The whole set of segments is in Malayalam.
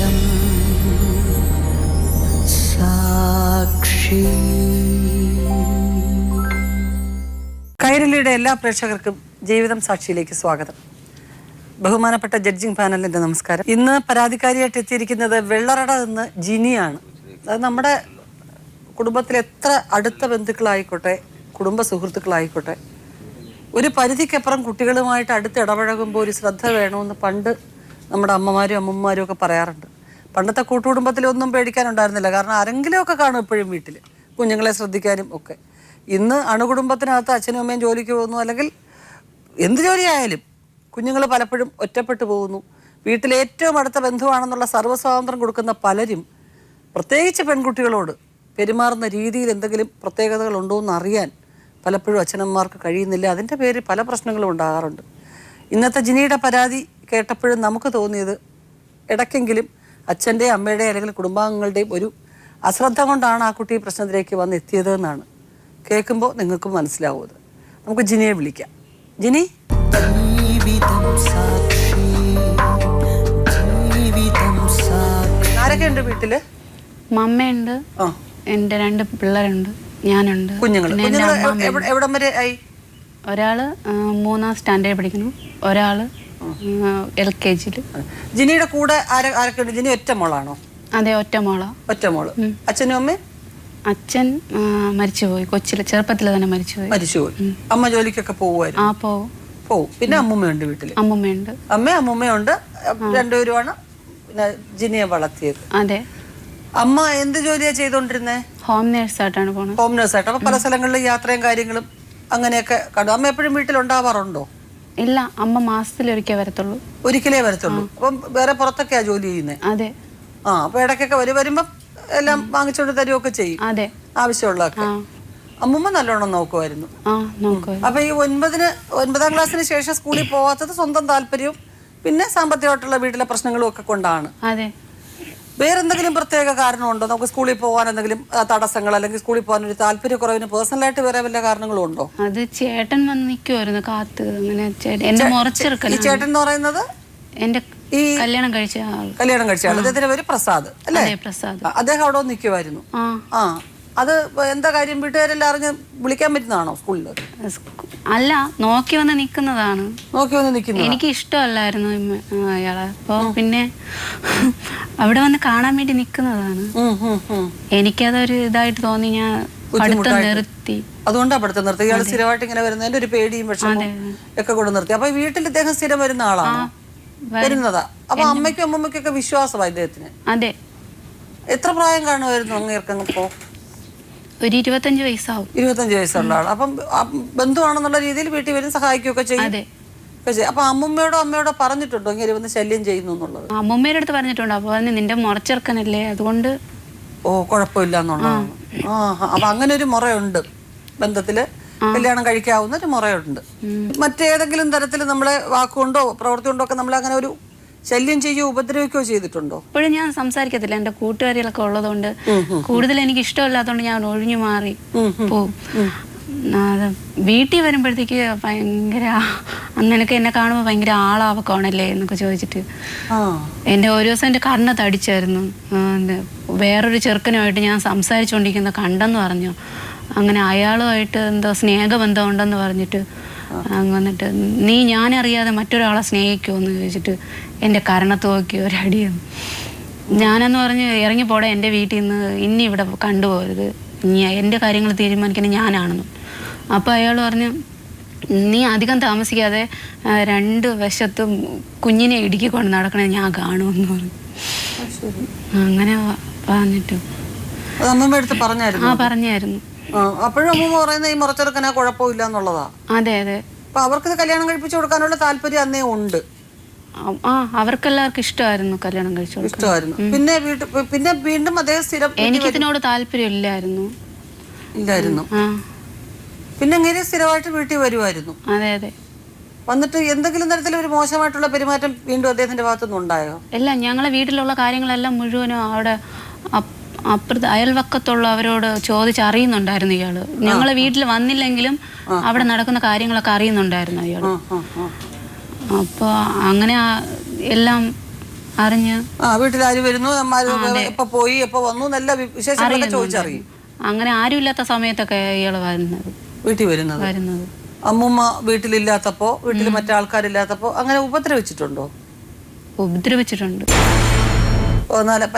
ജീവിതം സാക്ഷി. കൈരളിയുടെ എല്ലാ പ്രേക്ഷകർക്കും ജീവിതം സാക്ഷിയിലേക്ക് സ്വാഗതം. ബഹുമാനപ്പെട്ട ജഡ്ജിംഗ് പാനലിന്റെ നമസ്കാരം. ഇന്ന് പരാതിക്കാരിയായിട്ട് എത്തിയിരിക്കുന്നത് വെള്ളറട നിന്ന് ജിനിയാണ്. അത് നമ്മുടെ കുടുംബത്തിലെ എത്ര അടുത്ത ബന്ധുക്കളായിക്കോട്ടെ, കുടുംബ സുഹൃത്തുക്കളായിക്കോട്ടെ, ഒരു പരിധിക്കപ്പുറം കുട്ടികളുമായിട്ട് അടുത്ത് ഇടപഴകുമ്പോൾ ഒരു ശ്രദ്ധ വേണമെന്ന് പണ്ട് നമ്മുടെ അമ്മമാരും അമ്മൂമ്മമാരും ഒക്കെ പറയാറുണ്ട്. പണ്ടത്തെ കൂട്ടുകുടുംബത്തിലൊന്നും പേടിക്കാനുണ്ടായിരുന്നില്ല. കാരണം ആരെങ്കിലുമൊക്കെ കാണും എപ്പോഴും വീട്ടിൽ കുഞ്ഞുങ്ങളെ ശ്രദ്ധിക്കാനും ഒക്കെ. ഇന്ന് അണുകുടുംബത്തിനകത്ത് അച്ഛനും അമ്മയും ജോലിക്ക് പോകുന്നു, അല്ലെങ്കിൽ എന്ത് ജോലിയായാലും കുഞ്ഞുങ്ങൾ പലപ്പോഴും ഒറ്റപ്പെട്ടു പോകുന്നു. വീട്ടിലെ ഏറ്റവും അടുത്ത ബന്ധുവാണെന്നുള്ള സർവ്വസ്വാതന്ത്ര്യം കൊടുക്കുന്ന പലരും, പ്രത്യേകിച്ച് പെൺകുട്ടികളോട് പെരുമാറുന്ന രീതിയിൽ എന്തെങ്കിലും പ്രത്യേകതകളുണ്ടോ എന്ന് അറിയാൻ പലപ്പോഴും അച്ഛനമ്മമാർക്ക് കഴിയുന്നില്ല. അതിൻ്റെ പേരിൽ പല പ്രശ്നങ്ങളും ഉണ്ടാകാറുണ്ട്. ഇന്നത്തെ ജിനിയുടെ പരാതി കേട്ടപ്പോഴും നമുക്ക് തോന്നിയത് ഇടയ്ക്കെങ്കിലും അച്ഛൻ്റെയും അമ്മയുടെയും അല്ലെങ്കിൽ കുടുംബാംഗങ്ങളുടെയും ഒരു അശ്രദ്ധ കൊണ്ടാണ് ആ കുട്ടി പ്രശ്നത്തിലേക്ക് വന്ന് എത്തിയതെന്നാണ്. കേൾക്കുമ്പോൾ നിങ്ങൾക്കും മനസ്സിലാവുന്നത്. നമുക്ക് ജിനിയെ വിളിക്കാം. ജിനി, ആരൊക്കെ ഉണ്ട് വീട്ടില്? മമ്മയുണ്ട്, എൻ്റെ 2 പിള്ളേരുണ്ട്, ഞാനുണ്ട്. എവിടം വരെ ആയി? ഒരാള് 3ാം സ്റ്റാൻഡേർഡ് പഠിക്കുന്നു, ഒരാള് LKG. ജിനിയുടെ കൂടെ ആരൊക്കെ ഉണ്ട്? ജിനി ഒറ്റ മോളാണോ? അതെ, ഒറ്റ മോളാ. ഒറ്റ മോള്. അച്ഛനും അമ്മയും? അച്ഛൻ മരിച്ചുപോയി, ചെറുപ്പത്തിൽ തന്നെ മരിച്ചുപോയി. അമ്മ ജോലിക്കൊക്കെ പോവുമായിരുന്നു? പോവും. പിന്നെ അമ്മൂമ്മയുണ്ട് വീട്ടില്? അമ്മൂമ്മയുണ്ട്. അമ്മയുണ്ട്. രണ്ടുപേരുമാണ് പിന്നെ ജിനിയെ വളർത്തിയത്. അതെ. അമ്മ എന്ത് ജോലിയാ ചെയ്തോണ്ടിരുന്നേ? ഹോം നേഴ്സായിട്ടാണ് പോകുന്നത്. ഹോം നേഴ്സായിട്ട്. അപ്പൊ പല സ്ഥലങ്ങളിലും യാത്രയും കാര്യങ്ങളും അങ്ങനെയൊക്കെ കണ്ടു. അമ്മ എപ്പോഴും വീട്ടിലുണ്ടാവാറുണ്ടോ? ഇല്ല, അമ്മ മാസത്തിലൊരിക്കലേ വരത്തുള്ളൂ. ഒരിക്കലേ വരത്തുള്ളൂ. അപ്പം വേറെ പുറത്തൊക്കെയാ ജോലി ചെയ്യുന്നത്? അതെ. അപ്പൊ ഇടയ്ക്കൊക്കെ വരുമ്പോ എല്ലാം വാങ്ങിച്ചോണ്ട് തരുമൊക്കെ ചെയ്യും? അതെ, ആവശ്യമുള്ളതൊക്കെ. അമ്മൂമ്മ നല്ലോണം നോക്കുമായിരുന്നു. അപ്പൊ ഈ 9ാം ക്ലാസ്സിന് ശേഷം സ്കൂളിൽ പോവാത്തത് സ്വന്തം താല്പര്യവും പിന്നെ സാമ്പത്തികമായിട്ടുള്ള വീട്ടിലെ പ്രശ്നങ്ങളും ഒക്കെ കൊണ്ടാണ്? അതെ. വേറെന്തെങ്കിലും പ്രത്യേക കാരണമുണ്ടോ? നമുക്ക് സ്കൂളിൽ പോകാൻ എന്തെങ്കിലും തടസ്സങ്ങൾ, അല്ലെങ്കിൽ സ്കൂളിൽ പോകാൻ ഒരു താല്പര്യക്കുറവിന് പേഴ്സണലായിട്ട് വേറെ വല്ല കാരണങ്ങളും ഉണ്ടോ? അത് ചേട്ടൻ വന്ന് നിൽക്കുമായിരുന്നു കാത്ത്. അങ്ങനെ എന്റെ മുറച്ചെറുക്കൽ. ഈ ചേട്ടൻ എന്ന് പറയുന്നത് എന്റെ ഈ കല്യാണം കഴിച്ച ആൾ. അദ്ദേഹത്തിന്റെ പേര് പ്രസാദ് അല്ലേ? പ്രസാദ്. അദ്ദേഹം അവിടെ നിൽക്കുമായിരുന്നു. അത് എന്താ കാര്യം? വീട്ടുകാരെല്ലാം അറിഞ്ഞ് വിളിക്കാൻ പറ്റുന്നതാണോ സ്കൂളിൽ? അല്ല, നോക്കി വന്ന് നിൽക്കുന്നതാണ്. എനിക്ക് ഇഷ്ടമല്ലായിരുന്നു അയാളെ. അപ്പൊ പിന്നെ അവിടെ വന്ന് കാണാൻ വേണ്ടി നിൽക്കുന്നതാണ്. എനിക്കതൊരു ഇതായിട്ട് തോന്നി, ഞാൻ പഠിത്തം നിർത്തി. അതുകൊണ്ടാണ് പഠിത്തം നിർത്തി. ഇയാൾ സ്ഥിരമായിട്ട് ഇങ്ങനെ വരുന്നതിന്റെ ഒരു പേടിയും വിഷമവും ഒക്കെ കൊണ്ട് നിർത്തി. അപ്പൊ വീട്ടിൽ ഇദ്ദേഹം സ്ഥിരം വരുന്ന ആളാണ്? വരുന്നതാ. അപ്പൊ അമ്മയ്ക്കും അമ്മമ്മയ്ക്കൊക്കെ വിശ്വാസമാണ് ഇദ്ദേഹത്തിന്? അതെ. എത്ര പ്രായം കാണുമായിരുന്നു അങ്ങേർക്കപ്പോ? ഒരു 25 വയസ്സാവും. 25 വയസ്സുള്ള ആൾ. അപ്പം ബന്ധുവാണെന്നുള്ള രീതിയിൽ വീട്ടിൽ വരും, സഹായിക്കുകയൊക്കെ ചെയ്യും. അപ്പൊ അമ്മൂമ്മയോടോ അമ്മയോടോ പറഞ്ഞിട്ടുണ്ടോ ഇങ്ങനെ വന്ന് ശല്യം ചെയ്യുന്നു എന്നുള്ളത്? അമ്മൂമ്മയുടെ അടുത്ത് പറഞ്ഞിട്ടുണ്ട്. അപ്പൊ നിന്റെ മുറച്ചെറുക്കനല്ലേ, അതുകൊണ്ട് കുഴപ്പമില്ല എന്നുള്ളതാണ്. അപ്പൊ അങ്ങനെ ഒരു മുറയുണ്ട് ബന്ധത്തില്. കല്യാണം കഴിക്കാവുന്ന ഒരു മുറയുണ്ട്. മറ്റേതെങ്കിലും തരത്തിൽ നമ്മളെ വാക്കുകൊണ്ടോ പ്രവൃത്തി കൊണ്ടോ ഒക്കെ നമ്മൾ അങ്ങനെ ഒരു ശല്യം ചെയ്യുകയോ ഉപദ്രവിക്കുകയോ ചെയ്തിട്ടുണ്ടോ? ഇപ്പോഴും ഞാൻ സംസാരിക്കത്തില്ല. എന്റെ കൂട്ടുകാരികളൊക്കെ ഉള്ളതുകൊണ്ട് കൂടുതൽ എനിക്ക് ഇഷ്ടമില്ലാത്തതുകൊണ്ട് ഞാൻ ഒഴിഞ്ഞു മാറി പോവും. വീട്ടിൽ വരുമ്പോഴത്തേക്ക് ഭയങ്കര, അന്നെനിക്ക് എന്നെ കാണുമ്പോൾ ഭയങ്കര ആളാവക്കാണല്ലേ എന്നൊക്കെ ചോദിച്ചിട്ട് എന്റെ ഒരു ദിവസം എന്റെ കണ്ണ് തടിച്ചായിരുന്നു. വേറൊരു ചെറുക്കനുമായിട്ട് ഞാൻ സംസാരിച്ചുകൊണ്ടിരിക്കുന്ന കണ്ടെന്ന് പറഞ്ഞു. അങ്ങനെ അയാളുമായിട്ട് എന്തോ സ്നേഹബന്ധം ഉണ്ടെന്ന് പറഞ്ഞിട്ട് വന്നിട്ട്, നീ ഞാനറിയാതെ മറ്റൊരാളെ സ്നേഹിക്കുമോ എന്ന് ചോദിച്ചിട്ട് എൻ്റെ കരണത്ത് നോക്കി ഒരടിയെന്ന്. ഞാനെന്ന് പറഞ്ഞ് ഇറങ്ങിപ്പോടെ, എൻ്റെ വീട്ടിൽ നിന്ന് ഇനി ഇവിടെ കണ്ടുപോകരുത്, എൻ്റെ കാര്യങ്ങൾ തീരുമാനിക്കുന്നത് ഞാനാണെന്ന്. അപ്പോൾ അയാൾ പറഞ്ഞു, നീ അധികം താമസിക്കാതെ 2 വശത്തും കുഞ്ഞിനെ ഇടുക്കിക്കൊണ്ട് നടക്കണേ ഞാൻ കാണുമെന്ന് പറഞ്ഞു. അങ്ങനെ പറഞ്ഞിട്ട് പറഞ്ഞായിരുന്നു. അപ്പോഴും അമ്മൂമ്മ പറയുന്നത് ഈ മുറച്ചെറുക്കനാ കുഴപ്പമില്ല എന്നുള്ളതാ? അതെ അതെ. അപ്പൊ അവർക്ക് കല്യാണം കഴിപ്പിച്ചു കൊടുക്കാനുള്ള താല്പര്യം അന്നേ ഉണ്ട്? അവർക്കെല്ലാവർക്കും ഇഷ്ടമായിരുന്നു കല്യാണം കഴിച്ചു ഇഷ്ടമായിരുന്നു. പിന്നെ വീണ്ടും അദ്ദേഹം സ്ഥിരം? എനിക്ക് ഇതിനോട് താല്പര്യം ഇല്ലായിരുന്നു. പിന്നെ അങ്ങനെ സ്ഥിരമായിട്ട് വീട്ടിൽ വരുമായിരുന്നു? അതെ അതെ. വന്നിട്ട് എന്തെങ്കിലും തരത്തിൽ ഒരു മോശമായിട്ടുള്ള പെരുമാറ്റം വീണ്ടും അദ്ദേഹത്തിന്റെ ഭാഗത്തുനിന്ന് ഉണ്ടായോ? ഇല്ല, ഞങ്ങളെ വീട്ടിലുള്ള കാര്യങ്ങളെല്ലാം മുഴുവനും അവിടെ അപ്പുറത്ത് അയൽവക്കത്തുള്ളവരോട് ചോദിച്ചറിയുന്നുണ്ടായിരുന്നു ഇയാള്. ഞങ്ങളെ വീട്ടിൽ വന്നില്ലെങ്കിലും അവിടെ നടക്കുന്ന കാര്യങ്ങളൊക്കെ അറിയുന്നുണ്ടായിരുന്നു അയാള്. അപ്പോൾ അങ്ങനെ എല്ലാം അറിഞ്ഞ് വീട്ടിൽ ആര് വരുന്നു, എപ്പോ പോയി, എപ്പോ വന്നു, നല്ല വിശേഷങ്ങളൊക്കെ ചോദിച്ചറിയും. അങ്ങനെ ആരും ഇല്ലാത്ത സമയത്തൊക്കെ ഇയാള് വീട്ടിൽ വരുന്നത്. അമ്മൂമ്മ വീട്ടിലില്ലാത്തപ്പോ, വീട്ടിൽ മറ്റാൾക്കാരില്ലാത്തപ്പോ അങ്ങനെ ഉപദ്രവിച്ചിട്ടുണ്ടോ? ഉപദ്രവിച്ചിട്ടുണ്ട്.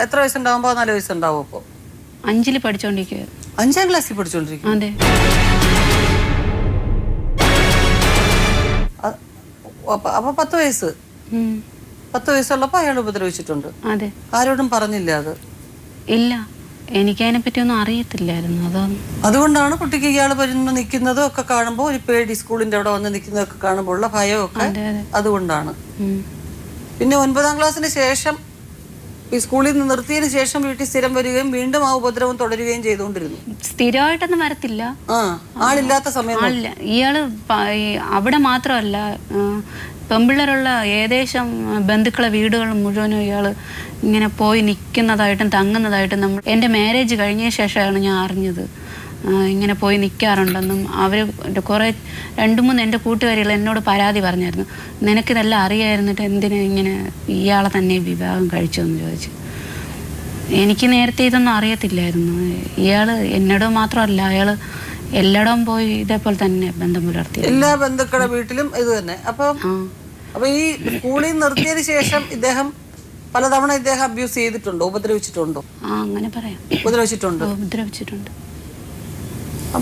എത്ര വയസ്സുണ്ടാവും? 14 വയസ്സുണ്ടാവും. അപ്പൊ 5ൽ പഠിച്ചോണ്ടിരിക്കുക. 5ാം ക്ലാസ്സിൽ പഠിച്ചോണ്ടിരിക്കും. അതെ. അപ്പൊ 10 വയസ്സ് 10 വയസ്സുള്ളപ്പോ അയാൾ ഉപദ്രവിച്ചിട്ടുണ്ട്. അതെ. ആരോടും പറഞ്ഞില്ല അത്? ഇല്ല, എനിക്കതിനെ പറ്റി ഒന്നും അറിയത്തില്ലായിരുന്നു. അതുകൊണ്ടാണ് കുട്ടിക്ക് ഇയാൾ വരുന്ന നിൽക്കുന്നതും ഒക്കെ കാണുമ്പോൾ ഒരു പേടി, സ്കൂളിന്റെ അവിടെ വന്ന് നിൽക്കുന്നതൊക്കെ കാണുമ്പോൾ ഉള്ള ഭയമൊക്കെ അതുകൊണ്ടാണ്. പിന്നെ 9ാം ക്ലാസ്സിന് ശേഷം ഈ സ്കൂളിൽ നിന്ന് നിർത്തിയതിന് ശേഷം വീട്ടിൽ സ്ഥിരം വരികയും വീണ്ടും ആ ഉപദ്രവം തുടരുകയും ചെയ്തുകൊണ്ടിരുന്നു. സ്ഥിരമായിട്ടൊന്നും വരത്തില്ല, ആളില്ലാത്ത സമയം. ഇയാള് അവിടെ മാത്രമല്ല, പെമ്പിള്ളേരുള്ള ഏകദേശം ബന്ധുക്കളെ വീടുകൾ മുഴുവനും ഇയാൾ ഇങ്ങനെ പോയി നിൽക്കുന്നതായിട്ടും തങ്ങുന്നതായിട്ടും എൻ്റെ മാരേജ് കഴിഞ്ഞ ശേഷമാണ് ഞാൻ അറിഞ്ഞത്. ഇങ്ങനെ പോയി നിൽക്കാറുണ്ടെന്നും അവർ കുറേ 2-3 എൻ്റെ കൂട്ടുകാരികൾ എന്നോട് പരാതി പറഞ്ഞായിരുന്നു. നിനക്കിതെല്ലാം അറിയായിരുന്നിട്ട് എന്തിനാ ഇങ്ങനെ ഇയാളെ തന്നെ വിവാഹം കഴിച്ചതെന്ന് ചോദിച്ചു. എനിക്ക് നേരത്തെ ഇതൊന്നും അറിയത്തില്ലായിരുന്നു. ഇയാൾ എന്നോട് മാത്രമല്ല, അയാൾ എല്ലായിടവും പോയി ഇതേപോലെ തന്നെ ബന്ധം പുലർത്തി. എല്ലാ ബന്ധുക്കളുടെ വീട്ടിലും ഇത് തന്നെ. അപ്പൊ ഈ സ്കൂളിൽ നിർത്തിയതിന് ശേഷം ഇദ്ദേഹം പലതവണ അബ്യൂസ് ചെയ്തിട്ടുണ്ടോ, ഉപദ്രവിച്ചിട്ടുണ്ടോ? അങ്ങനെ പറയാം. ഉപദ്രവിച്ചിട്ടുണ്ട്.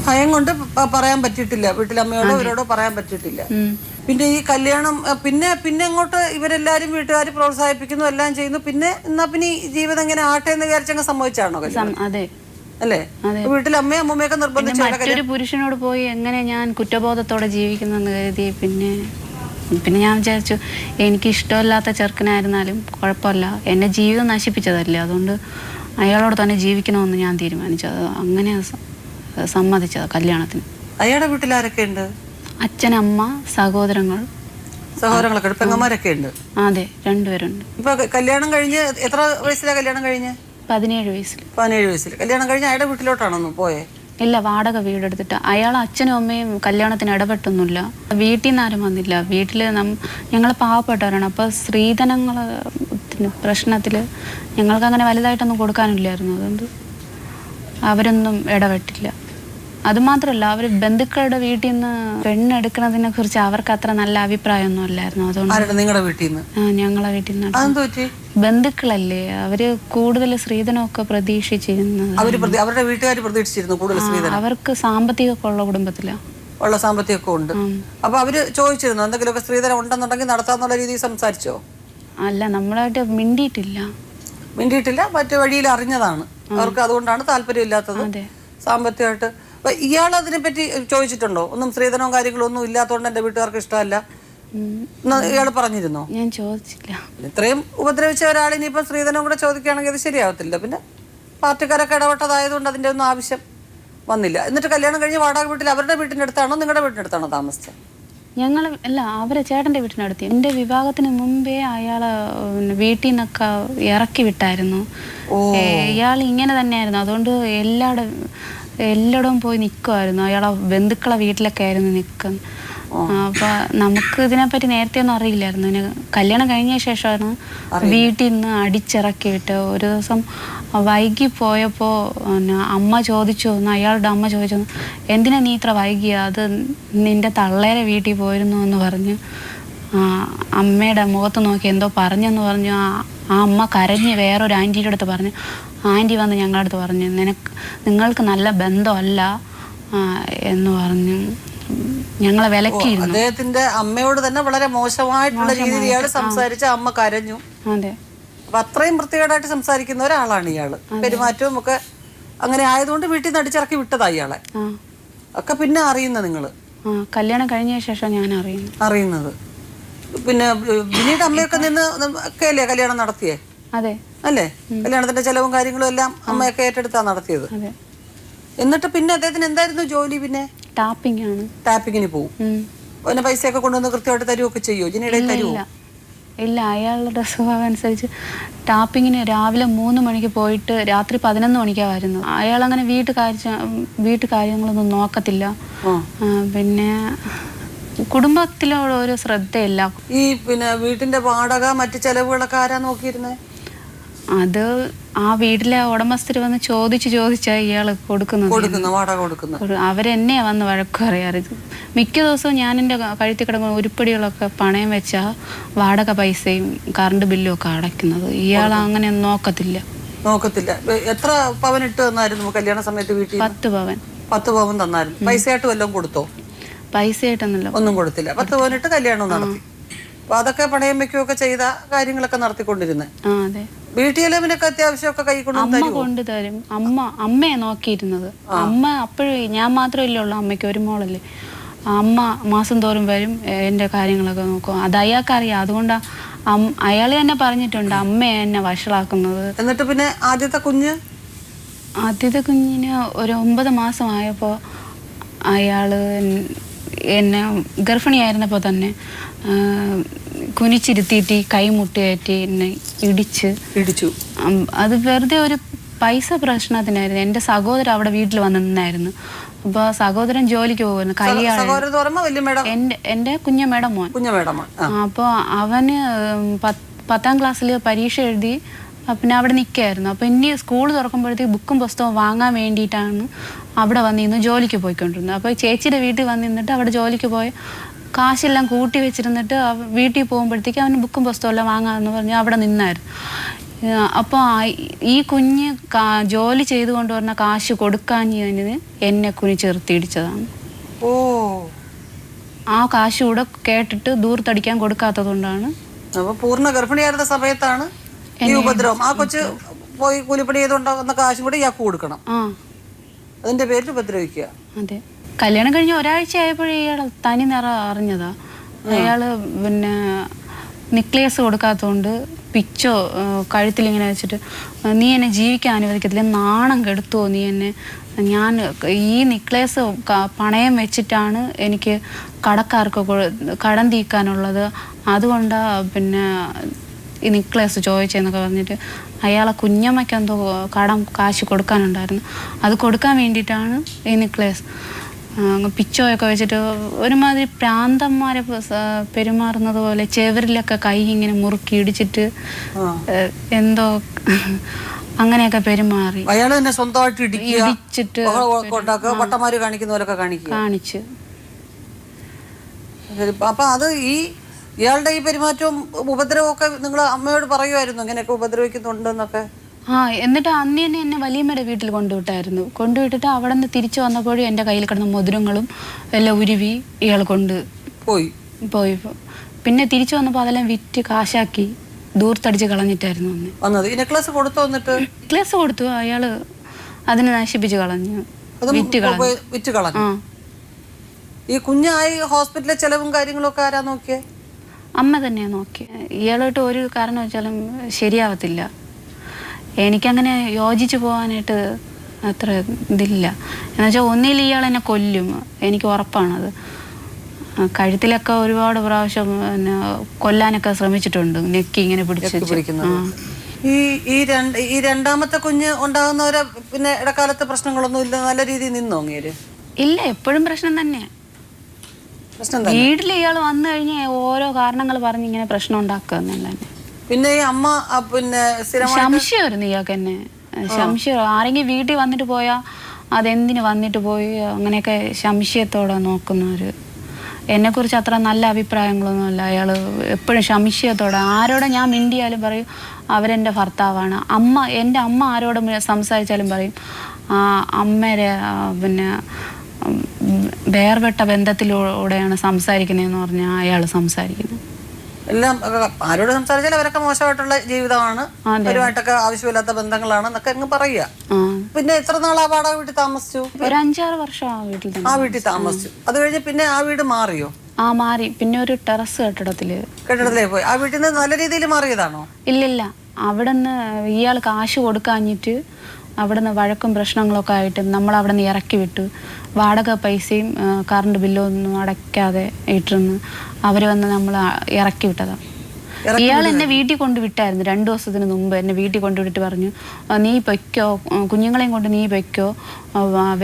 ഭയം കൊണ്ട് പറയാൻ പറ്റിയിട്ടില്ല, വീട്ടിലമ്മയോടോ ഇവരോടോ പറയാൻ പറ്റിയിട്ടില്ല. പിന്നെ ഈ കല്യാണം പിന്നെ അങ്ങോട്ട് ഇവരെല്ലാരും വീട്ടുകാർ പ്രോത്സാഹിപ്പിക്കുന്നു, എല്ലാം ചെയ്യുന്നു. പിന്നെ ഈ ജീവിതം ഇങ്ങനെ ആട്ടെ എന്ന് വിചാരിച്ചങ്ങ് സംഭവിച്ചാണോ കല്യാണം? അതെ. അല്ലേ? വീട്ടിൽ അമ്മയും അമ്മൂമ്മയൊക്കെ നിർബന്ധിച്ചു മറ്റൊരു പുരുഷനോട് പോയി എങ്ങനെ ഞാൻ കുറ്റബോധത്തോടെ ജീവിക്കുന്നെന്ന് കരുതി പിന്നെ ഞാൻ വിചാരിച്ചു, എനിക്ക് ഇഷ്ടമില്ലാത്ത ചെറുക്കനായിരുന്നാലും കുഴപ്പമില്ല, എന്നെ ജീവിതം നശിപ്പിച്ചതല്ലേ, അതുകൊണ്ട് അയാളോട് തന്നെ ജീവിക്കണമെന്ന് ഞാൻ തീരുമാനിച്ചത്. അങ്ങനെ സമ്മതിച്ചത് കല്യാണത്തിന്. അയാളുടെ വീട്ടിൽ ആരൊക്കെ ഉണ്ട്? അച്ഛൻ, അമ്മ, സഹോദരങ്ങളൊക്കെ ഉണ്ട്, പെങ്ങന്മാരൊക്കെ ഉണ്ട്. അതെ, 2 പേരുണ്ട്. ഇപ്പൊ കല്യാണം കഴിഞ്ഞ് എത്ര വയസ്സിലാണ് കല്യാണം കഴിഞ്ഞ്? 17 വയസ്സിൽ. 17 വയസ്സിൽ കല്യാണം കഴിഞ്ഞ് അയാളുടെ വീട്ടിലോട്ടാണോ പോയേ? ഇല്ല, വാടക വീടെടുത്തിട്ട്. അയാൾ അച്ഛനും അമ്മയും കല്യാണത്തിന് ഇടപെട്ടൊന്നുമില്ല, വീട്ടിൽ നിന്ന് ആരും വന്നില്ല. വീട്ടിൽ ഞങ്ങൾ പാവപ്പെട്ടവരാണ്. അപ്പോൾ സ്ത്രീധനങ്ങൾ പ്രശ്നത്തിൽ ഞങ്ങൾക്ക് അങ്ങനെ വലുതായിട്ടൊന്നും കൊടുക്കാനില്ലായിരുന്നു. അതുകൊണ്ട് അവരൊന്നും ഇടപെട്ടില്ല. അതുമാത്രമല്ല, അവർ ബന്ധുക്കളുടെ വീട്ടിൽ നിന്ന് പെണ്ണെടുക്കുന്നതിനെ കുറിച്ച് അവർക്ക് അത്ര നല്ല അഭിപ്രായമൊന്നും അല്ലായിരുന്നു. അതുകൊണ്ട് നിങ്ങളുടെ വീട്ടിൽ നിന്ന്? ഞങ്ങളെ വീട്ടിൽ നിന്ന്. ബന്ധുക്കളല്ലേ, അവര് കൂടുതൽ സ്ത്രീധനമൊക്കെ പ്രതീക്ഷിച്ചിരുന്നത്. അവരുടെ വീട്ടുകാർ പ്രതീക്ഷിച്ചിരുന്നു കൂടുതൽ സ്ത്രീധനം. അവർക്ക് സാമ്പത്തികമൊക്കെ ഉള്ള കുടുംബത്തിലാണ്. ഉള്ള സാമ്പത്തികമൊക്കെ ഉണ്ട്. അപ്പൊ അവര് ചോദിച്ചിരുന്നു എന്തെങ്കിലുമൊക്കെ സ്ത്രീധനം ഉണ്ടെന്നുണ്ടെങ്കിൽ നടത്താന്നുള്ള രീതിയിൽ സംസാരിച്ചോ? അല്ല, നമ്മളായിട്ട് മിണ്ടിയിട്ടില്ല. മറ്റു വഴിയിൽ അറിഞ്ഞതാണ് അവർക്ക്, അതുകൊണ്ടാണ് താല്പര്യമില്ലാത്തത് സാമ്പത്തികമായിട്ട്. ഇയാൾ അതിനെപ്പറ്റി ചോദിച്ചിട്ടുണ്ടോ? ഒന്നും സ്ത്രീധനവും കാര്യങ്ങളും ഒന്നും ഇല്ലാത്തതുകൊണ്ട് എന്റെ വീട്ടുകാർക്ക് ഇഷ്ടമല്ല ഇയാൾ പറഞ്ഞിരുന്നോ? ഞാൻ ചോദിച്ചില്ല. ഇത്രയും ഉപദ്രവിച്ച ഒരാൾ ഇനിയിപ്പോ സ്ത്രീധനം കൂടെ ചോദിക്കുകയാണെങ്കിൽ അത് ശരിയാവത്തില്ല. പിന്നെ പാർട്ടിക്കാരൊക്കെ ഇടപെട്ടതായതുകൊണ്ട് അതിന്റെ ഒന്നും ആവശ്യം വന്നില്ല. എന്നിട്ട് കല്യാണം കഴിഞ്ഞ് വാടക വീട്ടിൽ അവരുടെ വീട്ടിന്റെ അടുത്താണോ നിങ്ങളുടെ വീട്ടിന്റെ അടുത്താണോ താമസിച്ചത്? ഞങ്ങൾ അല്ല, അവരെ ചേട്ടൻ്റെ വീട്ടിനടുത്ത്. എൻ്റെ വിവാഹത്തിന് മുമ്പേ അയാളെ വീട്ടിൽ നിന്നൊക്കെ ഇറക്കി വിട്ടായിരുന്നു. ഇയാൾ ഇങ്ങനെ തന്നെയായിരുന്നു. അതുകൊണ്ട് എല്ലായിടവും പോയി നിൽക്കുമായിരുന്നു. അയാളെ ബന്ധുക്കളെ വീട്ടിലൊക്കെ ആയിരുന്നു നിൽക്കുന്നത്. അപ്പോൾ നമുക്ക് ഇതിനെപ്പറ്റി നേരത്തെ ഒന്നും അറിയില്ലായിരുന്നു. പിന്നെ കല്യാണം കഴിഞ്ഞ ശേഷമാണ് വീട്ടിൽ നിന്ന് അടിച്ചിറക്കി വിട്ട്. ഒരു ദിവസം വൈകി പോയപ്പോൾ അയാളുടെ അമ്മ ചോദിച്ചു, എന്തിനാ നീ ഇത്ര വൈകിയ? അത് നിൻ്റെ തള്ളേരെ വീട്ടിൽ പോയിരുന്നു എന്ന് പറഞ്ഞ് അമ്മയുടെ മുഖത്ത് നോക്കി എന്തോ പറഞ്ഞെന്ന് പറഞ്ഞു. ആ അമ്മ കരഞ്ഞ് വേറൊരു ആൻറ്റിയുടെ അടുത്ത് പറഞ്ഞു. ആൻറ്റി വന്ന് ഞങ്ങളുടെ അടുത്ത് പറഞ്ഞു, നിങ്ങൾക്ക് നല്ല ബന്ധമല്ല എന്ന് പറഞ്ഞു ഞങ്ങളെ വിലക്കിയിരുന്നു. അദ്ദേഹത്തിന്റെ അമ്മയോട് തന്നെ വളരെ മോശമായിട്ടുള്ള രീതിയിൽ ഇയാള് സംസാരിച്ച അമ്മ കരഞ്ഞു. അതെ. അപ്പൊ അത്രയും വൃത്തികേടായിട്ട് സംസാരിക്കുന്ന ഒരാളാണ് ഇയാള്. പെരുമാറ്റവും ഒക്കെ അങ്ങനെ ആയതുകൊണ്ട് വീട്ടിൽ നിന്ന് അടിച്ചിറക്കി വിട്ടതാ ഇയാളെ. ഒക്കെ പിന്നെ അറിയുന്ന നിങ്ങള്? കല്യാണം കഴിഞ്ഞ ശേഷം ഞാൻ അറിയുന്നത്. പിന്നെ പിന്നീട് അമ്മയൊക്കെ നിന്ന് ഒക്കെ അല്ലേ കല്യാണം നടത്തിയേ? അതെ. അല്ലേ? കല്യാണത്തിന്റെ ചെലവും കാര്യങ്ങളും എല്ലാം അമ്മയൊക്കെ ഏറ്റെടുത്താ നടത്തിയത്. എന്നിട്ട് പിന്നെ അദ്ദേഹത്തിന് എന്തായിരുന്നു ജോലി? പിന്നെ ടാപ്പിങ്ങിന് പോകും. പിന്നെ പൈസയൊക്കെ കൊണ്ടുവന്ന് കൃത്യമായിട്ട് തരുമൊക്കെ ചെയ്യുമോ? ജിനിയുടെ തരുമോ? ഇല്ല, അയാളുടെ സ്വഭാവം അനുസരിച്ച് ടാപ്പിങ്ങിന് രാവിലെ 3 മണിക്ക് പോയിട്ട് രാത്രി 11 മണിക്കാണ് വരുന്നത്. അയാളങ്ങനെ വീട്ടു കാര്യങ്ങളൊന്നും നോക്കത്തില്ല. പിന്നെ കുടുംബത്തിലുള്ള ഒരു ശ്രദ്ധയില്ല. ഈ പിന്നെ വീട്ടിന്റെ വാടക മറ്റു ചെലവുകളൊക്കെ ആരാ നോക്കിയിരുന്നേ? അത് ആ വീട്ടിലെ ഉടമസ്ഥര് വന്ന് ചോദിച്ചാ ഇയാള് കൊടുക്കുന്നത്, വാടക കൊടുക്കുന്നത്. അവരെന്നെയാ വന്ന് വഴക്ക് പറയാറ്. മിക്ക ദിവസവും ഞാൻ എൻ്റെ കഴുത്തി കിടക്കുന്ന ഉരുപ്പടികളൊക്കെ പണയം വെച്ചാ വാടക പൈസയും കറണ്ട് ബില്ലും ഒക്കെ അടയ്ക്കുന്നത്. ഇയാൾ അങ്ങനെ നോക്കത്തില്ല. എത്ര പവൻ ഇട്ട് തന്നായിരുന്നു കല്യാണ സമയത്ത് വീട്ടിൽ? 10 പവൻ. 10 പവൻ തന്നായിരുന്നു. പൈസയായിട്ട് വല്ലതും കൊടുത്തോ? പൈസയായിട്ടൊന്നുമില്ല, ഒന്നും കൊടുത്തില്ല. 10 പവനിട്ട് കല്യാണം നടത്തി. അപ്പൊ അതൊക്കെ പണയം വെക്കുകയൊക്കെ ചെയ്ത കാര്യങ്ങളൊക്കെ നടത്തിക്കൊണ്ടിരുന്നേ. അതെ. വീട്ടിലെവിനൊക്കെ അത്യാവശ്യമൊക്കെ കൈ കൊണ്ടുതരും. അമ്മയെ നോക്കിയിരുന്നത്. അമ്മ അപ്പോഴും ഞാൻ മാത്രമല്ലേ ഉള്ളൂ, അമ്മയ്ക്ക് ഒരു മോളല്ലേ. അമ്മ മാസം തോറും വരും, എൻ്റെ കാര്യങ്ങളൊക്കെ നോക്കും. അത് അയാൾക്കറിയാം. അതുകൊണ്ടാ അയാൾ തന്നെ പറഞ്ഞിട്ടുണ്ട് അമ്മയെ എന്നെ വഷളാക്കുന്നത്. എന്നിട്ട് പിന്നെ ആദ്യത്തെ കുഞ്ഞിന് ഒരു 9 മാസമായപ്പോൾ അയാൾ എന്നെ ഗർഭിണിയായിരുന്നപ്പോൾ തന്നെ കുനിച്ചിരുത്തിയിട്ട് കൈമുട്ടിയേറ്റി എന്നെ ഇടിച്ചു. അത് വെറുതെ ഒരു പൈസ പ്രശ്നത്തിനായിരുന്നു. എൻ്റെ സഹോദരൻ അവിടെ വീട്ടിൽ വന്ന് നിന്നായിരുന്നു. അപ്പോൾ സഹോദരൻ ജോലിക്ക് പോകുന്നു. എൻ്റെ കുഞ്ഞമ്മയുടെ മോൻ. അപ്പോൾ അവന് 10ാം ക്ലാസ്സിൽ പരീക്ഷ എഴുതി പിന്നെ അവിടെ നിൽക്കുകയായിരുന്നു. അപ്പോൾ ഇനി സ്കൂൾ തുറക്കുമ്പോഴത്തേക്ക് ബുക്കും പുസ്തകവും വാങ്ങാൻ വേണ്ടിയിട്ടാണ് അവിടെ വന്നിരുന്നു ജോലിക്ക് പോയിക്കൊണ്ടിരുന്നത്. അപ്പോൾ ചേച്ചിയുടെ വീട്ടിൽ വന്നിരുന്നിട്ട് അവിടെ ജോലിക്ക് പോയി കാശെല്ലാം കൂട്ടി വെച്ചിരുന്നിട്ട് വീട്ടിൽ പോകുമ്പോഴത്തേക്ക് അവന് ബുക്കും പുസ്തകവും എല്ലാം വാങ്ങാമെന്ന് പറഞ്ഞ് അവിടെ നിന്നായിരുന്നു. അപ്പോൾ ഈ കുഞ്ഞ് ജോലി ചെയ്തു കൊണ്ടുവരുന്ന കാശ് കൊടുക്കാഞ്ഞതിന് എന്നെ കുനിച്ചെറുത്തിയിടിച്ചതാണ്. ആ കാശ് കൂടെ കേട്ടിട്ട് ദൂർത്തടിക്കാൻ കൊടുക്കാത്തത് കൊണ്ടാണ്. പൂർണ്ണ ഗർഭിണിയായിരുന്ന സമയത്താണ് ഈ ഉപദ്രവം. ആ കൊച്ച് പോയി കൂലിപ്പണി ചെയ്തുണ്ടാകുന്ന കാശും കൂടി ഇയാൾക്ക് കൊടുക്കണം. അതിന്റെ പേരിൽ ഉപദ്രവിക്കുക. അതെ. കല്യാണം കഴിഞ്ഞ് ഒരാഴ്ച ആയപ്പോഴേ ഇയാൾ തനി നിറ അറിഞ്ഞതാ. അയാള് പിന്നെ നെക്ലേസ് കൊടുക്കാത്തതുകൊണ്ട് പിച്ചോ കഴുത്തിലിങ്ങനെ വെച്ചിട്ട് നീ എന്നെ ജീവിക്കാൻ അനുവദിക്കത്തില്ല, നാണം കെടുത്തുവോ നീ എന്നെ, ഞാൻ ഈ നെക്ലേസ് പണയം വെച്ചിട്ടാണ് എനിക്ക് കടക്കാർക്ക് കടം തീർക്കാനുള്ളത്, അതുകൊണ്ടാണ് പിന്നെ ഈ നെക്ലേസ് ചോദിച്ചതെന്നൊക്കെ പറഞ്ഞിട്ട് അയാളെ കുഞ്ഞമ്മയ്ക്ക് എന്തോ കാശ് കൊടുക്കാനുണ്ടായിരുന്നു. അത് കൊടുക്കാൻ വേണ്ടിയിട്ടാണ് ഈ നെക്ലേസ് പിച്ചോയൊക്കെ വെച്ചിട്ട് ഒരുമാതിരി പ്രാന്തന്മാരെ പെരുമാറുന്നത് പോലെ ചെവരിലൊക്കെ കൈ ഇങ്ങനെ മുറുക്കി ഇടിച്ചിട്ട് എന്തോ അങ്ങനെയൊക്കെ പെരുമാറി. ഇടിച്ചിട്ട് കാണിച്ചു. അപ്പൊ അത് ഇയാളുടെ ഈ പെരുമാറ്റവും ഉപദ്രവവും ഒക്കെ നിങ്ങൾ അമ്മയോട് പറയുമായിരുന്നു ഇങ്ങനെയൊക്കെ ഉപദ്രവിക്കുന്നുണ്ടെന്നൊക്കെ? എന്നിട്ട് അന്ന് തന്നെ എന്നെ വലിയമ്മയുടെ വീട്ടിൽ കൊണ്ടുവിട്ടായിരുന്നു. കൊണ്ടുവിട്ടിട്ട് അവിടെ നിന്ന് തിരിച്ചു വന്നപ്പോഴും എൻ്റെ കയ്യിൽ കിടന്ന മോതിരങ്ങളും എല്ലാം ഉരുവി ഇയാൾ പോയി. പിന്നെ തിരിച്ചു വന്നപ്പോൾ അതെല്ലാം വിറ്റ് കാശാക്കി ദൂർത്തടിച്ച് കളഞ്ഞിട്ടായിരുന്നു വന്നത്. നെക്ലേസ് കൊടുത്തു. അയാള് അതിനെ നശിപ്പിച്ച് കളഞ്ഞു, വിറ്റ് കളഞ്ഞു. ഈ കുഞ്ഞായി ഹോസ്പിറ്റലിലെ ചെലവും കാര്യങ്ങളൊക്കെ ആരാ നോക്കിയേ? അമ്മ തന്നെയാണ് നോക്കിയത്. ഇയാളോട്ട് ഒരു കാരണം വെച്ചാലും ശരിയാവത്തില്ല. എനിക്കങ്ങനെ യോജിച്ച് പോകാനായിട്ട് അത്ര ഇതില്ല. എന്നുവെച്ചാൽ ഒന്നിൽ ഇയാൾ എന്നെ കൊല്ലും, എനിക്ക് ഉറപ്പാണത്. കഴുത്തിലൊക്കെ ഒരുപാട് പ്രാവശ്യം പിന്നെ കൊല്ലാനൊക്കെ ശ്രമിച്ചിട്ടുണ്ട്, നെക്കി ഇങ്ങനെ പിടിച്ചിരിക്കുന്നത്. ഈ രണ്ടാമത്തെ കുഞ്ഞ് ഉണ്ടാകുന്നവരെ പിന്നെ ഇടക്കാലത്ത് പ്രശ്നങ്ങളൊന്നും ഇല്ല, നല്ല രീതിയിൽ നിന്നോ അങ്ങേര്? ഇല്ല, എപ്പോഴും പ്രശ്നം തന്നെ. വീട്ടിൽ ഇയാൾ വന്നു കഴിഞ്ഞാൽ ഓരോ കാരണങ്ങൾ പറഞ്ഞ് ഇങ്ങനെ പ്രശ്നം ഉണ്ടാക്കുക എന്നല്ല. പിന്നെ ഈ അമ്മ പിന്നെ സംശയമായിരുന്നു ഇയാൾക്ക് എന്നെ. സംശയം ആരെങ്കിലും വീട്ടിൽ വന്നിട്ട് പോയാൽ അതെന്തിനു വന്നിട്ട് പോയി അങ്ങനെയൊക്കെ സംശയത്തോടെ നോക്കുന്നവര്. എന്നെക്കുറിച്ച് അത്ര നല്ല അഭിപ്രായങ്ങളൊന്നുമല്ല. അയാൾ എപ്പോഴും സംശയത്തോടെ ആരോടെ ഞാൻ മിണ്ടിയാലും പറയും അവരെൻ്റെ ഭർത്താവാണ്. എൻ്റെ അമ്മ ആരോട് സംസാരിച്ചാലും പറയും അമ്മേരെ പിന്നെ വേർപെട്ട ബന്ധത്തിലൂടെയാണ് സംസാരിക്കുന്നതെന്ന് പറഞ്ഞാൽ അയാൾ സംസാരിക്കുന്നത്. എല്ലാം ആരോട് സംസാരിച്ചാൽ അവരൊക്കെ മോശമായിട്ടുള്ള ജീവിതമാണ്, അവരുമായിട്ടൊക്കെ ആവശ്യമില്ലാത്ത ബന്ധങ്ങളാണ് എന്നൊക്കെ അങ്ങ് പറയുക. പിന്നെ എത്ര നാൾ ആ വാടക വീട്ടിൽ താമസിച്ചു? ഒരു 5-6 വർഷം ആ വീട്ടിൽ താമസിച്ചു. അത് കഴിഞ്ഞ് പിന്നെ ആ വീട് മാറിയോ? മാറി. പിന്നെ ഒരു ടെറസ് കെട്ടിടത്തിലേക്ക് പോയി. ആ വീട്ടിൽ നിന്ന് നല്ല രീതിയിൽ മാറിയതാണോ? ഇല്ലില്ല, അവിടെ നിന്ന് ഇയാൾ കാശ് കൊടുക്കാഞ്ഞിട്ട് അവിടെ നിന്ന് വഴക്കും പ്രശ്നങ്ങളൊക്കെ ആയിട്ട് നമ്മളവിടെ നിന്ന് ഇറക്കി വിട്ടു. വാടക പൈസയും കറണ്ട് ബില്ലും ഒന്നും അടയ്ക്കാതെ ഇട്ടിരുന്ന് അവർ വന്ന് നമ്മൾ ഇറക്കി വിട്ടതാണ്. ഇയാൾ എന്നെ വീട്ടിൽ കൊണ്ടുവിട്ടായിരുന്നു 2 ദിവസത്തിന് മുമ്പ്. എന്നെ വീട്ടിൽ കൊണ്ടുവിട്ടിട്ട് പറഞ്ഞു, നീ പൊയ്ക്കോ, കുഞ്ഞുങ്ങളെയും കൊണ്ട് നീ പൊയ്ക്കോ,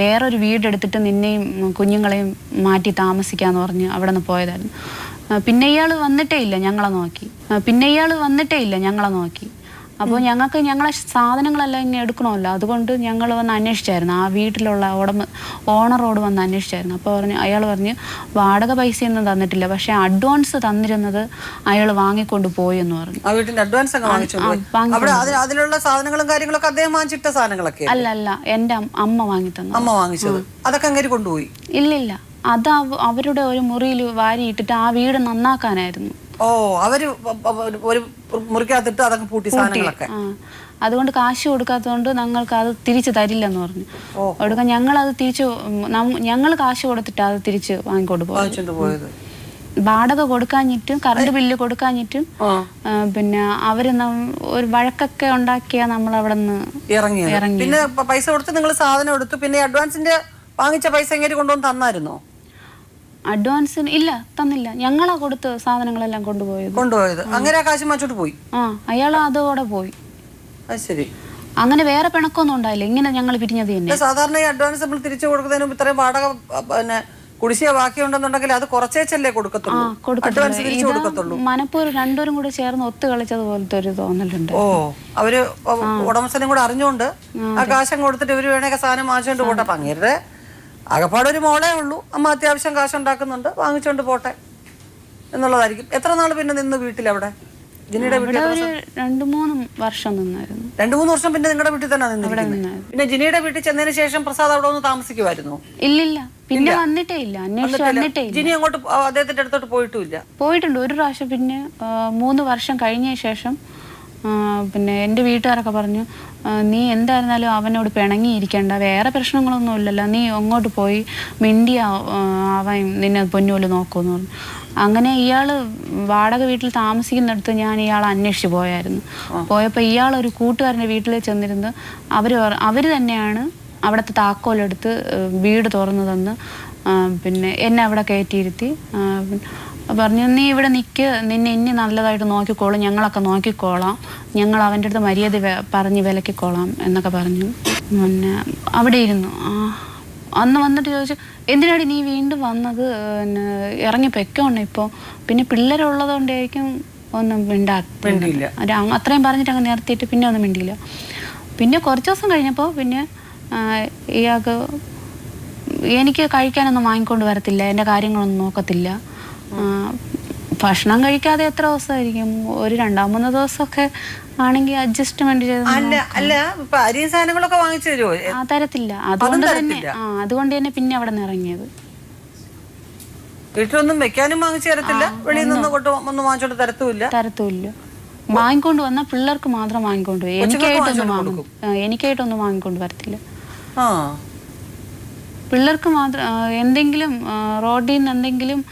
വേറൊരു വീടെടുത്തിട്ട് നിന്നെയും കുഞ്ഞുങ്ങളെയും മാറ്റി താമസിക്കാന്ന് പറഞ്ഞ് അവിടെ നിന്ന് പോയതായിരുന്നു. പിന്നെ ഇയാൾ വന്നിട്ടേ ഇല്ല ഞങ്ങളെ നോക്കി. അപ്പോൾ ഞങ്ങളെ സാധനങ്ങളെല്ലാം ഇങ്ങനെ എടുക്കണമല്ലോ, അതുകൊണ്ട് ഞങ്ങൾ വന്ന് അന്വേഷിച്ചായിരുന്നു. ആ വീട്ടിലുള്ള ഓണറോട് വന്ന് അന്വേഷിച്ചായിരുന്നു. അപ്പോൾ അയാൾ പറഞ്ഞ് വാടക പൈസയൊന്നും തന്നിട്ടില്ല, പക്ഷെ അഡ്വാൻസ് തന്നിരുന്നത് അയാൾ വാങ്ങിക്കൊണ്ട് പോയി എന്ന് പറഞ്ഞു. അതിലുള്ള സാധനങ്ങളും കാര്യങ്ങളൊക്കെ അദ്ദേഹം വാങ്ങിച്ചിട്ട സാധനങ്ങളൊക്കെ അല്ല എൻ്റെ അമ്മ വാങ്ങി തന്നു. അമ്മ വാങ്ങിച്ചത് അതൊക്കെ അങ്ങനെ കൊണ്ടുപോയി? ഇല്ലില്ല, അത് അവരുടെ ഒരു മുറിയിൽ വാരിയിട്ടിട്ട് ആ വീട് നന്നാക്കാനായിരുന്നു. ഓ, അവര് ഒരു മുറിക്കകത്തിട്ട് അതൊക്കെ പൂട്ടി സാധനങ്ങളൊക്കെ. അതുകൊണ്ട് കാശ് കൊടുക്കാത്തതുകൊണ്ട് ഞങ്ങൾക്ക് അത് തിരിച്ചു തരില്ലെന്ന് പറഞ്ഞു. കൊടുക്കാൻ ഞങ്ങൾ കാശ് കൊടുത്തിട്ട് അത് തിരിച്ച് വാങ്ങിക്കൊണ്ട് പോയത്. വാടക കൊടുക്കാഞ്ഞിട്ടും കറണ്ട് ബില്ല് കൊടുക്കാഞ്ഞിട്ടും പിന്നെ അവര് ഒരു വഴക്കൊക്കെ ഉണ്ടാക്കിയാ നമ്മൾ അവിടെ നിന്ന് ഇറങ്ങി. പിന്നെ പൈസ കൊടുത്ത് നിങ്ങൾ സാധനം എടുത്തു. പിന്നെ അഡ്വാൻസിന്റെ വാങ്ങിച്ച പൈസ എങ്ങനെ കൊണ്ടുവന്ന് തന്നായിരുന്നോ? അഡ്വാൻസിന് ഇല്ല, തന്നില്ല. ഞങ്ങളാ കൊടുത്ത് സാധനങ്ങളെല്ലാം കൊണ്ടുപോയത്. അങ്ങനെ കാശ് മാറ്റോട്ട് പോയി. അയാൾ അതോടെ പോയി. ശരി. അങ്ങനെ വേറെ പിണക്കൊന്നും ഉണ്ടായില്ല. ഇങ്ങനെ ഞങ്ങൾ പിരിഞ്ഞത് തന്നെ. സാധാരണ ഈ അഡ്വാൻസ് നമ്മൾ തിരിച്ചു കൊടുക്കുന്നതിന് മുമ്പ് ഇത്രയും വാടക പിന്നെ കുടിശ്ശിക ബാക്കിയുണ്ടെന്നുണ്ടെങ്കിൽ അത് കുറച്ചേച്ചല്ലേ കൊടുക്കത്തുള്ളൂ. അഡ്വാൻസ് തിരിച്ചു കൊടുക്കത്തുള്ളൂ. മനപ്പൂർവ്വം രണ്ടുപേരും കൂടെ ചേർന്ന് ഒത്തു കളിച്ചത് പോലത്തെ ഒരു തോന്നലുണ്ട്. ഓ, അവര് ഉടമസ്ഥനും കൂടെ അറിഞ്ഞുകൊണ്ട് ആ കാശം കൊടുത്തിട്ട് ഇവര് വേണേ സാധനം വാങ്ങിച്ചോണ്ട് പോട്ടെ. അങ്ങേരുടെ ആകപ്പാടൊരു മോളേ ഉള്ളൂ, അമ്മ അത്യാവശ്യം കാശുണ്ടാക്കുന്നുണ്ട്, വാങ്ങിച്ചോണ്ട് പോട്ടെ എന്നുള്ളതായിരിക്കും. എത്ര നാൾ പിന്നെ നിന്ന് വീട്ടിൽ? അവിടെ ജിനിയുടെ വീട്ടിൽ 2-3 വർഷം നിന്നായിരുന്നു. 2-3 വർഷം പിന്നെ നിങ്ങളുടെ വീട്ടിൽ തന്നെ നിന്നിരുന്നത്. പിന്നെ ജിനിയുടെ വീട്ടിൽ ചെന്നതിന് ശേഷം പ്രസാദ് അവിടെ ഒന്ന് താമസിക്കുമായിരുന്നു? ഇല്ലില്ല, പിന്നെ വന്നിട്ടേ ഇല്ല. ജിനി അങ്ങോട്ട് അദ്ദേഹത്തിന്റെ അടുത്തോട്ട് പോയിട്ടുമില്ല? പോയിട്ടുണ്ട് ഒരു പ്രാവശ്യം. പിന്നെ 3 വർഷം കഴിഞ്ഞ ശേഷം പിന്നെ എൻ്റെ വീട്ടുകാരൊക്കെ പറഞ്ഞു, നീ എന്തായിരുന്നാലും അവനോട് പിണങ്ങിയിരിക്കേണ്ട, വേറെ പ്രശ്നങ്ങളൊന്നും ഇല്ലല്ലോ, നീ അങ്ങോട്ട് പോയി മിണ്ടി അവൻ നിന്നെ പൊന്നുപോലെ നോക്കുമെന്ന് പറഞ്ഞു. അങ്ങനെ ഇയാൾ വാടക വീട്ടിൽ താമസിക്കുന്നിടത്ത് ഞാൻ ഇയാളെ അന്വേഷിച്ച് പോയപ്പോൾ ഇയാളൊരു കൂട്ടുകാരൻ്റെ വീട്ടിൽ ചെന്നിരുന്ന് അവർ തന്നെയാണ് അവിടുത്തെ താക്കോലെടുത്ത് വീട് തുറന്നു തന്ന് പിന്നെ എന്നെ അവിടെ കയറ്റിയിരുത്തി പറഞ്ഞു, നീ ഇവിടെ നിൽക്ക്, നിന്നെ ഇനി നല്ലതായിട്ട് നോക്കിക്കോളും, ഞങ്ങളൊക്കെ നോക്കിക്കോളാം, ഞങ്ങൾ അവൻ്റെ അടുത്ത് മര്യാദ പറഞ്ഞ് വിലക്കിക്കോളാം എന്നൊക്കെ പറഞ്ഞു. പിന്നെ അവിടെ ഇരുന്നു. അന്ന് വന്നിട്ട് ചോദിച്ചു, എന്തിനാടി നീ വീണ്ടും വന്നത്, പിന്നെ ഇറങ്ങി പൊയ്ക്കോണം ഇപ്പോൾ, പിന്നെ പിള്ളേരുള്ളത് കൊണ്ടായിരിക്കും ഒന്നും മിണ്ടാക്കില്ല. അത്രയും പറഞ്ഞിട്ട് അങ്ങ് നിർത്തിയിട്ട് പിന്നെ ഒന്നും മിണ്ടിയില്ല. പിന്നെ കുറച്ച് ദിവസം കഴിഞ്ഞപ്പോൾ പിന്നെ ഇയാൾക്ക് എനിക്ക് കഴിക്കാനൊന്നും വാങ്ങിക്കൊണ്ട് വരത്തില്ല, എൻ്റെ കാര്യങ്ങളൊന്നും നോക്കത്തില്ല. ഭക്ഷണം കഴിക്കാതെ എത്ര ദിവസമായിരിക്കും, ഒരു 2-3 ദിവസമൊക്കെ ആണെങ്കിൽ അഡ്ജസ്റ്റ്മെന്റ് ചെയ്ത് സാധനങ്ങളൊക്കെ വാങ്ങിച്ചു തരുമോ? തരത്തില്ല. അതുകൊണ്ട് തന്നെ പിന്നെ അവിടെ നിന്ന് ഇറങ്ങിയത്. വീട്ടിലൊന്നും വെക്കാനും വാങ്ങിച്ചു തരത്തില്ല, വെളിയിൽ നിന്ന് ഒന്നും വാങ്ങിച്ചോണ്ട് തരത്തുമില്ല. വാങ്ങിക്കൊണ്ട് വന്നാൽ പിള്ളേർക്ക് മാത്രം വാങ്ങിക്കൊണ്ട് പോയി, എനിക്കായിട്ടൊന്നും വാങ്ങിക്കൊണ്ട് വരത്തില്ല. പിള്ളേർക്ക് മാത്രം എന്തെങ്കിലും റോഡിൽ നിന്ന് എന്തെങ്കിലും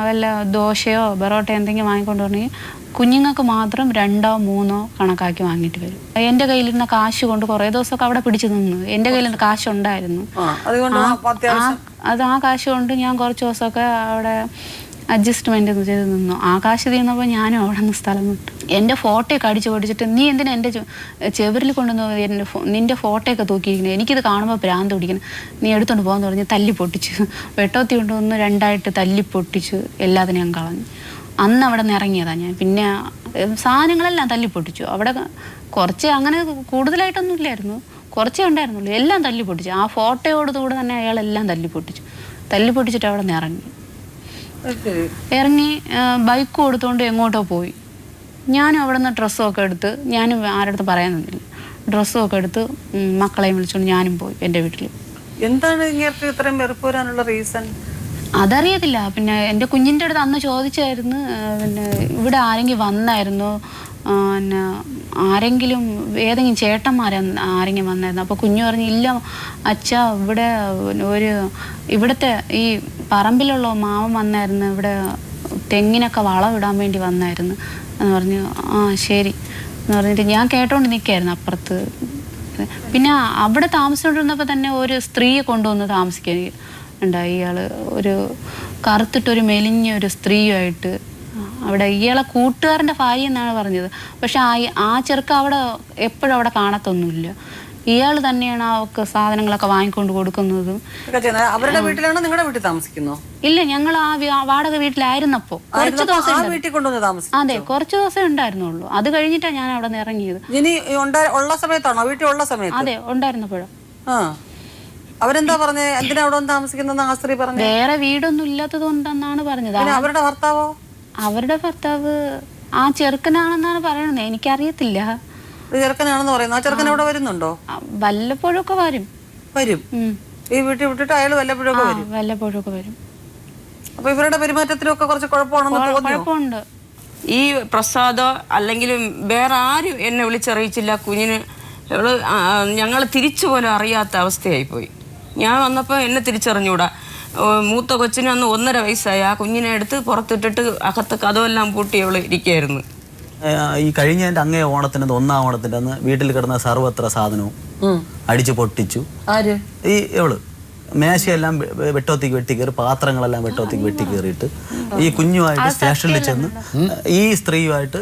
വല്ല ദോശയോ പൊറോട്ടയോ എന്തെങ്കിലും വാങ്ങിക്കൊണ്ട് വരണമെങ്കിൽ കുഞ്ഞുങ്ങൾക്ക് മാത്രം 2-3 കണക്കാക്കി വാങ്ങിയിട്ട് വരും. എൻ്റെ കയ്യിലിരുന്ന കാശ് കൊണ്ട് കുറേ ദിവസമൊക്കെ അവിടെ പിടിച്ചു നിന്നു. എൻ്റെ കയ്യിൽ കാശുണ്ടായിരുന്നു. ആ കാശ് കൊണ്ട് ഞാൻ കുറച്ച് ദിവസമൊക്കെ അവിടെ അഡ്ജസ്റ്റ്മെന്റ് ചെയ്ത് നിന്നു. ആ കാശ് തീർന്നപ്പോൾ ഞാനും അവിടെ നിന്ന് സ്ഥലം വിട്ടു. എൻ്റെ ഫോട്ടോയൊക്കെ അടിച്ചു പൊടിച്ചിട്ട്, നീ എന്തിനാ എൻ്റെ ചെവിരിൽ കൊണ്ടുവന്ന് നിൻ്റെ ഫോട്ടോയൊക്കെ തൂക്കിയിരിക്കുന്നത്, എനിക്കിത് കാണുമ്പോൾ ഭ്രാന്ത് പിടിക്കണം, നീ എടുത്തോണ്ട് പോകാൻ തുടങ്ങി. തല്ലി പൊട്ടിച്ചു, വെട്ടോത്തി കൊണ്ടുവന്ന് 2ആയിട്ട് തല്ലി പൊട്ടിച്ചു, എല്ലാത്തിനും ഞാൻ കളഞ്ഞു. അന്ന് അവിടെ നിന്ന് ഇറങ്ങിയതാണ് ഞാൻ. പിന്നെ സാധനങ്ങളെല്ലാം തല്ലി പൊട്ടിച്ചു. അവിടെ കുറച്ച് അങ്ങനെ കൂടുതലായിട്ടൊന്നും ഇല്ലായിരുന്നു, കുറച്ചേ ഉണ്ടായിരുന്നുള്ളൂ. എല്ലാം തല്ലി പൊട്ടിച്ചു. ആ ഫോട്ടോയോടുകൂടെ തന്നെ അയാളെല്ലാം തല്ലി പൊട്ടിച്ചിട്ട് അവിടെ നിന്ന് ഇറങ്ങി ബൈക്ക് കൊടുത്തുകൊണ്ട് എങ്ങോട്ടോ പോയി. ഞാനും അവിടെ നിന്ന് ഡ്രസ്സുമൊക്കെ എടുത്ത്, ഞാനും ആരുടെ പറയാൻ നിന്നില്ല, ഡ്രസ്സുമൊക്കെ എടുത്ത് മക്കളെയും വിളിച്ചുകൊണ്ട് ഞാനും പോയി എൻ്റെ വീട്ടിൽ. എന്താണ് ഇങ്ങനെ ഇത്രയും വെറുപ്പ് വരാനുള്ള റീസൺ? അതറിയത്തില്ല. പിന്നെ എൻ്റെ കുഞ്ഞിൻ്റെ അടുത്ത് അന്ന് ചോദിച്ചായിരുന്നു, പിന്നെ ഇവിടെ ആരെങ്കിലും വന്നായിരുന്നു, പിന്നെ ആരെങ്കിലും ഏതെങ്കിലും ചേട്ടന്മാരെ ആരെങ്കിലും വന്നായിരുന്നു. അപ്പോൾ കുഞ്ഞു പറഞ്ഞു, ഇല്ല അച്ഛാ, ഇവിടുത്തെ ഈ പറമ്പിലുള്ള മാവൻ വന്നായിരുന്നു, ഇവിടെ തെങ്ങിനൊക്കെ വളമിടാൻ വേണ്ടി വന്നായിരുന്നു എന്ന് പറഞ്ഞു. ശരി എന്ന് പറഞ്ഞിട്ട് ഞാൻ കേട്ടോണ്ട് നിൽക്കായിരുന്നു അപ്പുറത്ത്. പിന്നെ അവിടെ താമസിച്ചുകൊണ്ടിരുന്നപ്പോൾ തന്നെ ഒരു സ്ത്രീയെ കൊണ്ടുവന്ന് താമസിക്കുകയുണ്ടായി. ഇയാൾ ഒരു കറുത്തിട്ടൊരു മെലിഞ്ഞ ഒരു സ്ത്രീയുമായിട്ട് അവിടെ ഇയാളെ കൂട്ടുകാരൻ്റെ ഭാര്യ എന്നാണ് പറഞ്ഞത്. പക്ഷെ ആ ചെറുക്ക അവിടെ എപ്പോഴും അവിടെ കാണത്തൊന്നുമില്ല. ഇയാൾ തന്നെയാണ് അവർക്ക് സാധനങ്ങളൊക്കെ വാങ്ങിക്കൊണ്ട് കൊടുക്കുന്നതും. അവരുടെ വീട്ടിലാണോ നിങ്ങളുടെ വീട്ടിൽ താമസിക്കുന്നോ? ഇല്ല, ഞങ്ങൾ ആ വാടക വീട്ടിലായിരുന്നപ്പോ കുറച്ച് ദിവസം, അതെ, കുറച്ച് ദിവസം ഉണ്ടായിരുന്നുള്ളൂ. അത് കഴിഞ്ഞിട്ടാണ് ഞാൻ അവിടെ നിന്ന് ഇറങ്ങിയത്. ഉള്ള സമയത്താണോ? വീട്ടിൽ ഉള്ള സമയത്ത്? അതെ, ഉണ്ടായിരുന്നപ്പോഴും. അവരെന്താ പറഞ്ഞേ? എന്തിനാ അവിടെ താമസിക്കുന്ന ആ സ്ത്രീ പറഞ്ഞു? വേറെ വീടൊന്നും ഇല്ലാത്തത് കൊണ്ടെന്നാണ് പറഞ്ഞത്. അവരുടെ ഭർത്താവോ? അവരുടെ ഭർത്താവ് ആ ചെറുക്കനാണെന്നാണ് പറയണത്. എനിക്കറിയത്തില്ല. ചെറുക്കനാണെന്ന് പറയുന്നത്. ആ ചെറുക്കൻ അവിടെ വരുന്നുണ്ടോ? വല്ലപ്പോഴൊക്കെ വരും. ഈ വീട്ടിൽ വിട്ടിട്ട് അയാൾ വല്ലപ്പോഴൊക്കെ വരും. അപ്പൊ ഇവരുടെ പെരുമാറ്റത്തിലൊക്കെ കുറച്ച് കുഴപ്പമുണ്ട്. ഈ പ്രസാദോ അല്ലെങ്കിൽ വേറെ ആരും എന്നെ വിളിച്ചറിയിച്ചില്ല. കുഞ്ഞിന് ഞങ്ങൾ തിരിച്ചു പോലും അറിയാത്ത അവസ്ഥയായിപ്പോയി. ഞാൻ വന്നപ്പോൾ എന്നെ തിരിച്ചറിഞ്ഞൂടാ. മൂത്ത കൊച്ചിന് അന്ന് 1.5 വയസ്സായി. ആ കുഞ്ഞിനെ എടുത്ത് പുറത്തിട്ടിട്ട് അകത്ത് കഥമെല്ലാം പൂട്ടി അവൾ ഇരിക്കുകയായിരുന്നു. ഈ കഴിഞ്ഞതിൻ്റെ അങ്ങേ ഓണത്തിന്, 1ാം ഓണത്തിൻ്റെ അന്ന് വീട്ടിൽ കിടന്ന സർവ്വത്ര സാധനവും അടിച്ചു പൊട്ടിച്ചു. ഈ ഇവള് മേശയെല്ലാം വെട്ടോത്തിക്ക് വെട്ടിക്കയറി, പാത്രങ്ങളെല്ലാം വെട്ടോത്തിക്ക് വെട്ടിക്കയറിയിട്ട് ഈ കുഞ്ഞുമായിട്ട് സ്റ്റേഷനിൽ ചെന്ന് ഈ സ്ത്രീയുമായിട്ട്